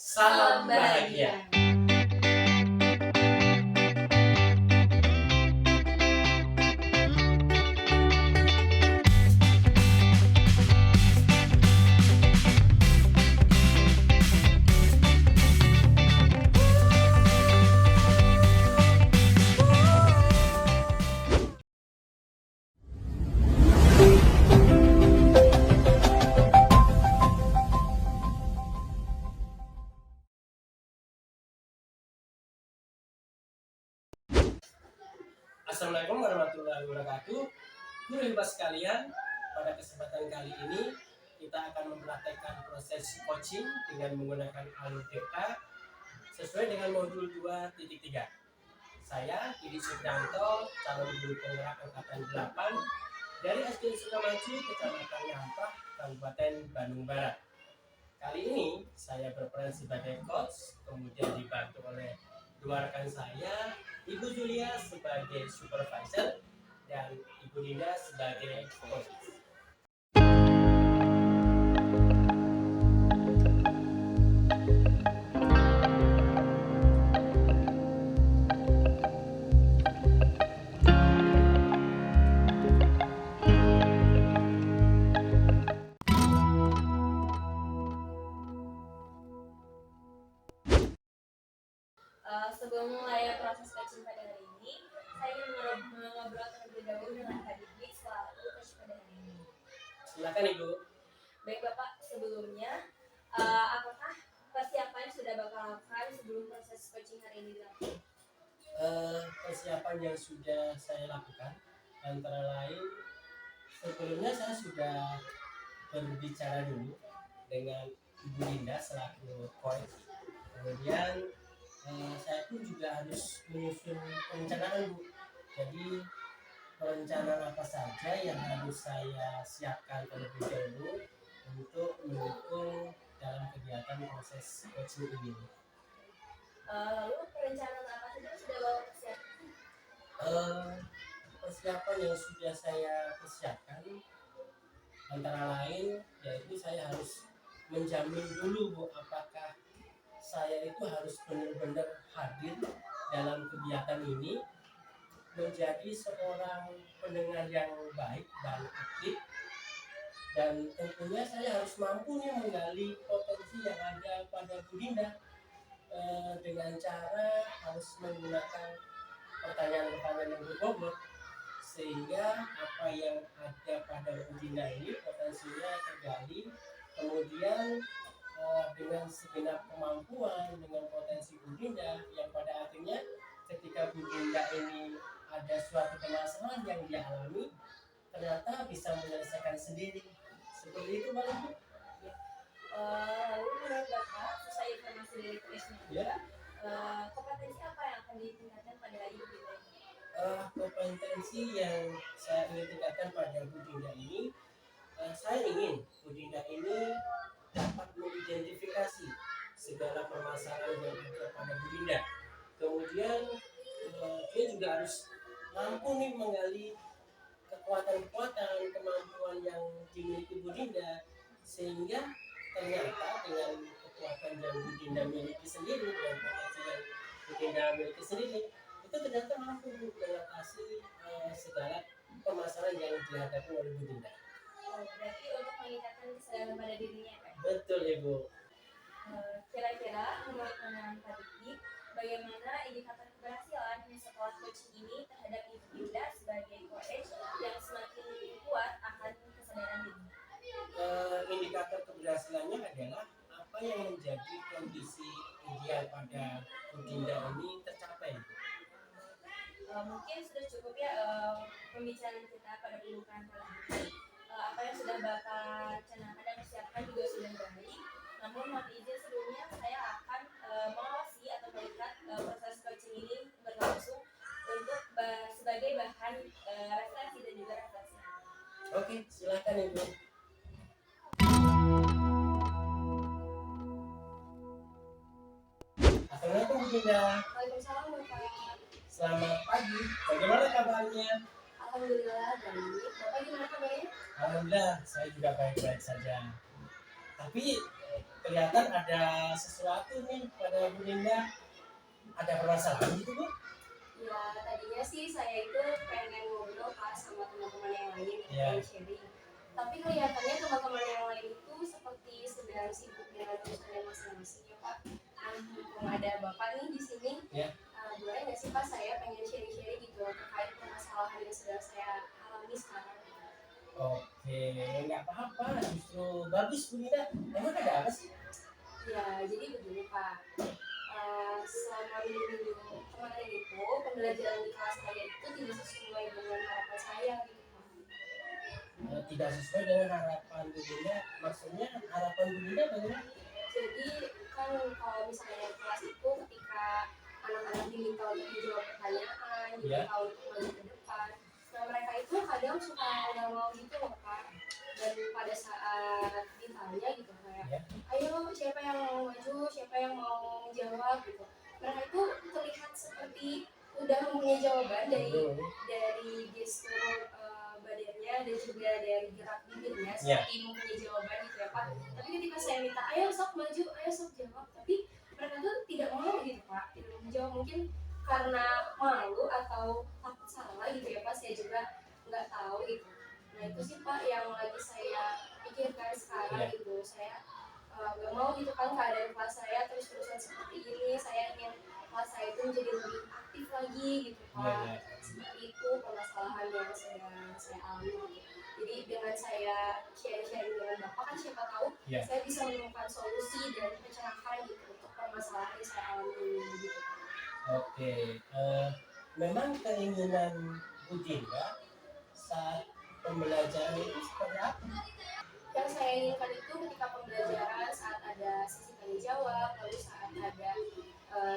Salam bahagia. Assalamualaikum warahmatullahi wabarakatuh. Guru hebat sekalian, pada kesempatan kali ini kita akan mempraktekkan proses coaching dengan menggunakan alur data sesuai dengan modul 2.3. Saya Didi Supriyanto, calon guru penggerak angkatan 8 dari SD Sukamaju, Kecamatan Nyampah, Kabupaten Bandung Barat. Kali ini saya berperan sebagai coach, kemudian dibantu oleh dua rekan saya, Ibu Julia sebagai supervisor dan Ibu Dinda sebagai coach. Sebelum mulai proses coaching pada hari ini, saya ingin mengobrol terlebih dahulu dengan Kak Didi selaku coach pada hari ini. Silakan Ibu. Baik Bapak, sebelumnya apakah persiapan sudah Bapak lakukan sebelum proses coaching hari ini dilakukan? Persiapan yang sudah saya lakukan antara lain, sebelumnya saya sudah berbicara dulu dengan Ibu Dinda selaku coach. Kemudian saya pun juga harus menyusun perencanaan, Bu. Jadi perencanaan apa saja yang harus saya siapkan terlebih dahulu untuk mendukung dalam kegiatan proses coaching ini. Lalu perencanaan apa saja sudah Bapak persiapkan? Persiapan yang sudah saya persiapkan antara lain yaitu saya harus menjamin dulu, Bu, apakah saya itu harus benar-benar hadir dalam kegiatan ini, menjadi seorang pendengar yang baik dan aktif, dan tentunya saya harus mampu nih menggali potensi yang ada pada Bu Dinda dengan cara harus menggunakan pertanyaan-pertanyaan yang berbobot, sehingga apa yang ada pada Bu Dinda ini potensinya tergali, kemudian dengan segenap kemampuan, dengan potensi Bu Dinda yang pada akhirnya ketika Bu Dinda ini ada suatu permasalahan yang dia alami, ternyata bisa menyelesaikan sendiri. Seperti itu, Pak Ibu. Lalu menurut Bapak, sesuai informasi dari coachnya juga, kompetensi apa yang akan ditingkatkan pada Ibu Dinda ini? Kompetensi yang saya ingin tingkatkan pada Bu Dinda ini, saya ingin Bu Dinda ini dapat mengidentifikasi segala permasalahan yang ada pada Bu Dinda. Kemudian dia juga harus mampu nih menggali kekuatan-kekuatan, kemampuan yang dimiliki Bu Dinda, sehingga ternyata dengan kekuatan yang Bu Dinda miliki sendiri, dengan potensi yang Bu Dinda miliki sendiri, itu ternyata mampu mengatasi segala permasalahan yang dihadapi oleh Bu Dinda. Berarti untuk meningkatkan kesadaran pada dirinya, Pak? Betul, Ibu. Kira-kira menurut pandangan Kak Didi, bagaimana indikator keberhasilan setelah coaching ini terhadap Ibu Dinda sebagai coach yang semakin kuat akan kesadaran dirinya? Indikator keberhasilannya adalah apa yang menjadi kondisi ideal pada Bu Dinda ini tercapai. Mungkin sudah cukup ya pembicaraan kita pada pembukaan kali ini. Apa yang sudah Bapak canangkan dan persiapkan juga sudah baik. Namun mohon izin sebelumnya saya akan mengawasi atau melihat proses coaching ini berlangsung untuk sebagai bahan refleksi dan juga refleksi. Oke, silakan Ibu. Assalamualaikum Bu Dinda. Waalaikumsalam Bapak. Selamat pagi. Bagaimana kabarnya? Alhamdulillah baik. Bapak gimana kabarnya? Alhamdulillah, saya juga baik-baik saja. Tapi kelihatan ada sesuatu nih pada Bu Dinda, ada permasalahan gitu Bu? Ya tadinya sih saya itu pengen ngobrol Pak sama teman-teman yang lain, Ya. pengen sharing. Tapi kelihatannya teman-teman yang lain itu seperti sedang sibuk dengan urusannya masing-masing ya Pak. Nah, mumpung ada Bapak nih di sini, Ya. boleh nggak sih Pak saya pengen sharing-sharing gitu terkait permasalahan yang sedang saya alami sekarang? Oke, nggak apa-apa, justru bagus Bu Dinda. Emang ada apa sih? Ya, jadi begini Pak. Selama minggu kemarin itu pembelajaran di kelas saya itu tidak sesuai dengan harapan saya gitu Pak. Tidak sesuai dengan harapan Bu Dinda, maksudnya harapan Bu Dinda bagaimana? Jadi kan kalau misalnya di kelas itu ketika anak-anak diminta untuk menjawab pertanyaan, diminta untuk maju ke depan, nah mereka itu kadang suka nggak mau gitu loh Pak. Dan pada saat ditanya gitu kayak, ayo siapa yang mau maju, siapa yang mau menjawab gitu. Mereka itu terlihat seperti udah mempunyai jawaban dari gestur badannya dan juga dari gerak bibirnya seperti mempunyai jawaban gitu ya Pak. Tapi ketika saya minta ayo sok maju, ayo sok jawab, tapi mereka tuh tidak mau gitu Pak, tidak mau menjawab, mungkin karena malu atau takut salah gitu ya Pak, saya juga nggak tahu gitu. Nah itu sih Pak yang lagi saya pikirkan sekarang gitu. Saya nggak mau gitu kan keadaan kelas saya terus-terusan seperti ini. Saya ingin kelas saya itu menjadi lebih aktif lagi gitu Pak. Seperti itu permasalahan yang sedang saya alami gitu. Jadi dengan saya sharing-sharing dengan Bapak kan siapa tahu saya bisa menemukan solusi dan pencerahan gitu untuk permasalahan yang saya alami ini gitu. Oke, memang keinginan Bu Dinda saat pembelajaran itu seperti apa? Yang saya inginkan itu ketika pembelajaran saat ada sesi tanya jawab, lalu saat ada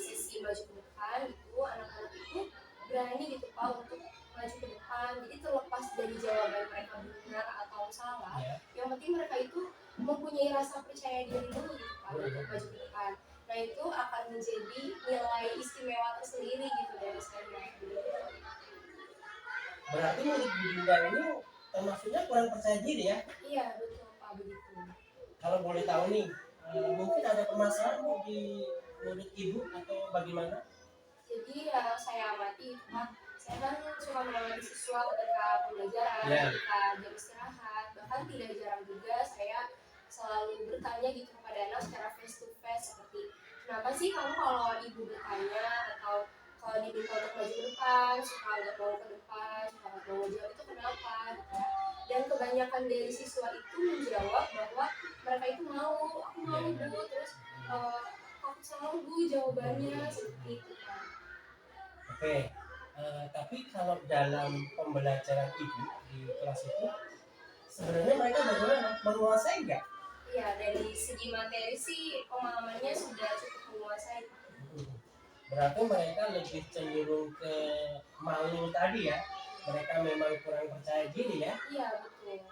sesi maju ke depan itu anak-anak itu berani gitu Pak untuk maju ke depan. Jadi terlepas dari jawaban mereka benar atau salah, yang penting mereka itu mempunyai rasa percaya diri dulu gitu Pak untuk maju ke depan. Nah itu akan menjadi nilai istimewa tersendiri gitu dari saya. Berarti murid Bu Dinda ini termasuknya kurang percaya diri ya? Iya betul Pak, begitu. Kalau boleh tahu nih, mungkin ada permasalahan di murid ibu atau bagaimana? Jadi yang saya amati itu Pak, saya kan suka mengamati siswa ketika pembelajaran, ketika jam istirahat, bahkan tidak jarang juga saya selalu bertanya gitu kepada anak secara face to face seperti kenapa sih kamu kalau ibu bertanya atau kalau diminta untuk maju ke depan suka nggak mau ke depan, suka nggak mau jawab itu kenapa gitu ya. Dan kebanyakan dari siswa itu menjawab bahwa mereka itu mau, aku mau bu, terus aku salah bu jawabannya seperti itu Pak. Oke, tapi kalau dalam pembelajaran ibu di kelas itu sebenarnya mereka bagaimana? Menguasai nggak? Iya, dari segi materi sih pemahamannya sudah cukup menguasai. Berarti mereka lebih cenderung ke malu tadi ya? Mereka memang kurang percaya diri ya? Iya, betul.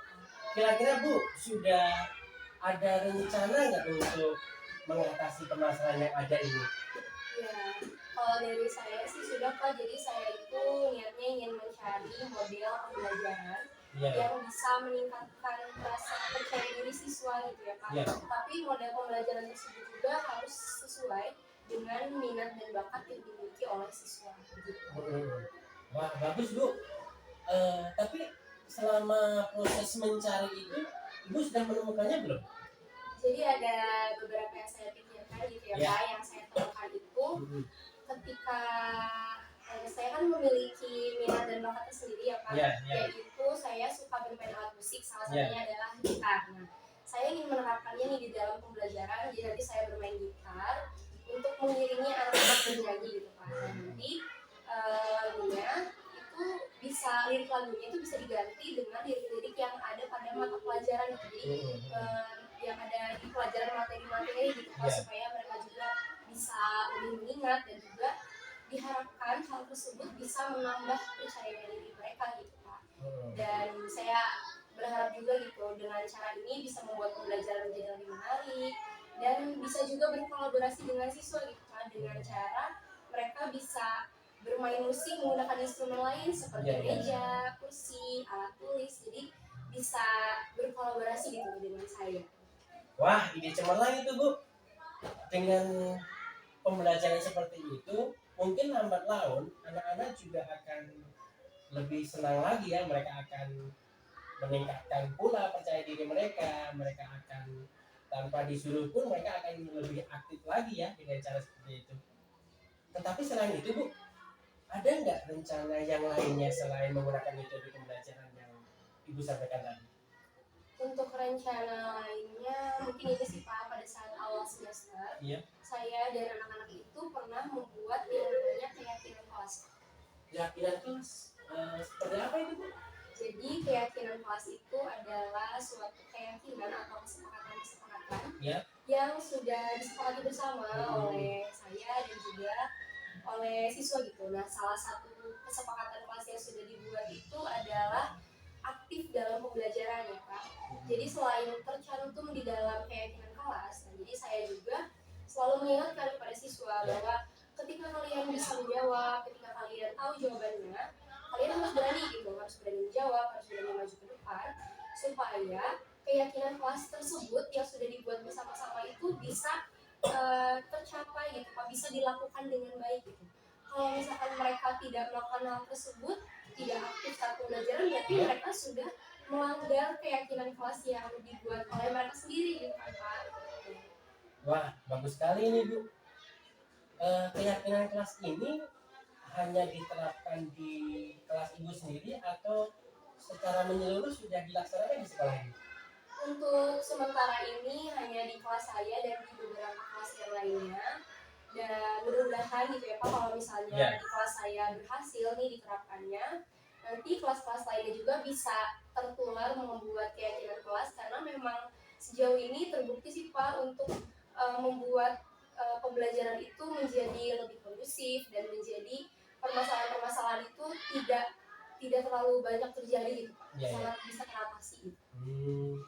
Kira-kira Bu, sudah ada rencana nggak untuk mengatasi permasalahan yang ada ini? Ya, kalau dari saya sih sudah Pak, jadi saya itu niatnya ingin mencari model pembelajaran yang bisa meningkatkan rasa percaya diri siswa gitu ya Pak. Tapi model pembelajaran tersebut juga harus sesuai dengan minat dan bakat yang dimiliki oleh siswa. Gitu. Wah bagus Bu. Tapi selama proses mencari itu, Ibu sudah menemukannya belum? Jadi ada beberapa yang saya pikirkan gitu ya Pak, yang saya temukan itu ketika saya kan memiliki minat dan bakat tersendiri ya Pak, yaitu saya suka bermain alat musik, salah satunya adalah gitar. Nah, saya ingin menerapkannya nih di dalam pembelajaran, jadi nanti saya bermain gitar untuk mengiringi anak-anak bernyanyi gitu Pak. Nah, nanti lagunya itu bisa, lirik lagunya itu bisa diganti dengan lirik-lirik yang ada pada mata pelajaran gitu. Jadi yang ada di pelajaran materi-materi gitu Pak, supaya mereka juga bisa lebih mengingat dan juga diharapkan hal tersebut bisa menambah percaya diri mereka gitu Pak. Dan saya berharap juga gitu dengan cara ini bisa membuat pembelajaran menjadi lebih menarik dan bisa juga berkolaborasi dengan siswa gitu Pak, dengan cara mereka bisa bermain musik menggunakan instrumen lain seperti meja, kursi, alat tulis, jadi bisa berkolaborasi gitu dengan saya. Wah, ide cemerlang itu Bu. Dengan pembelajaran seperti itu, mungkin lambat laun anak-anak juga akan lebih senang lagi ya. Mereka akan meningkatkan pula percaya diri mereka. Mereka akan tanpa disuruh pun mereka akan lebih aktif lagi ya dengan cara seperti itu. Tetapi selain itu Bu, ada nggak rencana yang lainnya selain menggunakan metode pembelajaran yang Ibu sampaikan tadi? Untuk rencana lainnya mungkin ini sih Pak, pada saat awal semester Iya. saya dan anak-anak itu pernah membuat yang namanya keyakinan kelas. Keyakinan kelas seperti apa itu Bu? Jadi keyakinan kelas itu adalah suatu keyakinan atau kesepakatan Ya. yang sudah disepakati bersama oleh saya dan juga oleh siswa gitu. Nah, salah satu kesepakatan kelas yang sudah dibuat itu adalah aktif dalam pembelajaran ya Pak. Jadi selain tercantum di dalam keyakinan kelas, nah, jadi saya juga selalu mengingatkan kepada siswa bahwa ketika kalian bisa menjawab, ketika kalian tahu jawabannya, kalian harus berani gitu, harus berani menjawab, harus berani maju ke depan, supaya keyakinan kelas tersebut yang sudah dibuat bersama-sama itu bisa tercapai gitu Pak, bisa dilakukan dengan baik gitu. Kalau misalkan mereka tidak melakukan hal tersebut, tidak aktif saat pembelajaran, berarti mereka sudah melanggar keyakinan kelas yang dibuat oleh mereka sendiri gitu kan Pak. Wah, bagus sekali ini Bu. Keyakinan kelas ini hanya diterapkan di kelas Ibu sendiri atau secara menyeluruh sudah dilaksanakan di sekolah ini? Untuk sementara ini hanya di kelas saya dan di beberapa kelas yang lainnya. Dan mudah-mudahan gitu ya Pak, kalau misalnya di kelas saya berhasil nih diterapkannya, nanti kelas-kelas lainnya juga bisa tertular membuat keyakinan kelas, karena memang sejauh ini terbukti sih Pak untuk membuat pembelajaran itu menjadi lebih kondusif dan menjadi permasalahan-permasalahan itu tidak terlalu banyak terjadi gitu Pak, sangat bisa teratasi gitu.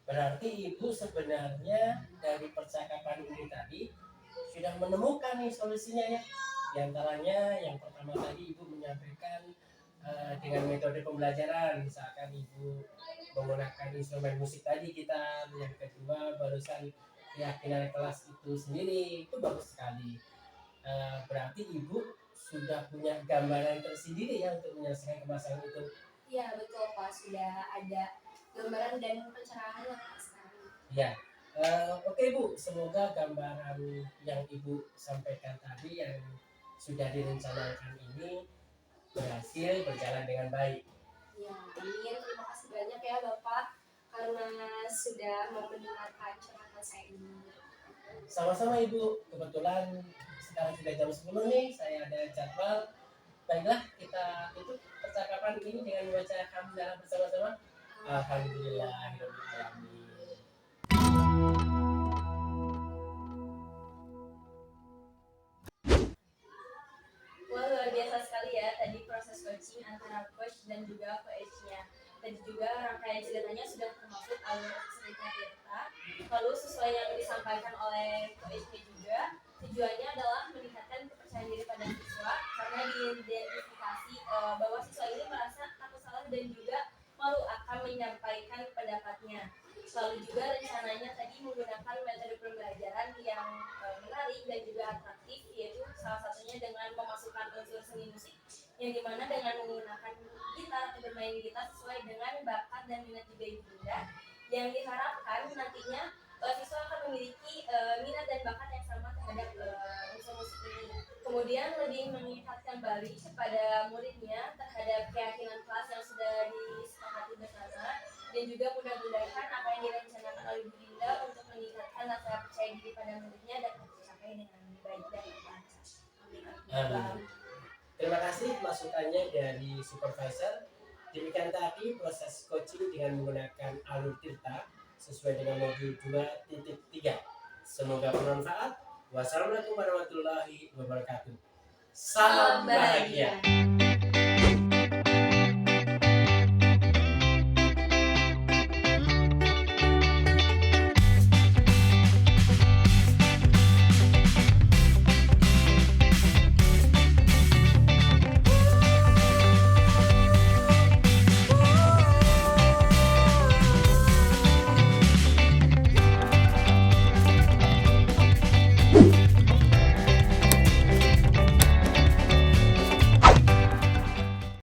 Berarti Ibu sebenarnya dari percakapan ini tadi sudah menemukan nih solusinya ya. Di antaranya yang pertama tadi Ibu menyampaikan dengan metode pembelajaran, misalkan Ibu menggunakan instrumen musik tadi kita, yang kedua barusan keyakinan kelas itu sendiri, itu bagus sekali. Berarti Ibu sudah punya gambaran tersendiri ya untuk menyelesaikan permasalahan itu. Iya betul Pak, sudah ada gambaran dan pencerahan lah sekarang. Ya. Oke Bu, semoga gambaran yang Ibu sampaikan tadi yang sudah direncanakan ini berhasil berjalan dengan baik. Ya, amin. Terima kasih banyak ya Bapak karena sudah mau mendengarkan curhatan saya ini. Sama-sama Ibu, kebetulan sekarang sudah jam 10 nih, saya ada jadwal. Baiklah, kita tutup percakapan ini dengan membaca hamdalah bersama-sama. Alhamdulillahirobbilalamin. Wah, luar biasa sekali ya tadi proses coaching antara coach dan juga coachnya. Tadi juga rangkaian ceritanya sudah termasuk alur cerita kita. Lalu sesuai yang disampaikan oleh coachnya juga, tujuannya adalah meningkatkan kepercayaan diri pada siswa karena diidentifikasi bahwa siswa ini merasa takut salah dan juga malu akan menyampaikan pendapatnya. Lalu juga rencananya tadi menggunakan metode pembelajaran yang menarik dan juga atraktif, yaitu salah satunya dengan memasukkan unsur seni musik, yang dimana dengan menggunakan gitar atau bermain gitar sesuai dengan bakat dan minat juga ibunda, yang diharapkan nantinya siswa akan memiliki minat dan bakat yang sama terhadap unsur musik ini. Kemudian lebih meningkatkan balik kepada muridnya terhadap keyakinan kelas yang sudah disepakati bersama, dan juga mudah-mudahan apa yang direncanakan oleh Bu Dinda untuk meningkatkan rasa percaya diri pada muridnya dapat tercapai dengan baik dan lancar. Amin. Terima kasih masukannya dari supervisor. Demikian tadi proses coaching dengan menggunakan alur tirta sesuai dengan modul 2.3. Semoga bermanfaat. Wassalamualaikum warahmatullahi wabarakatuh. Salam bahagia.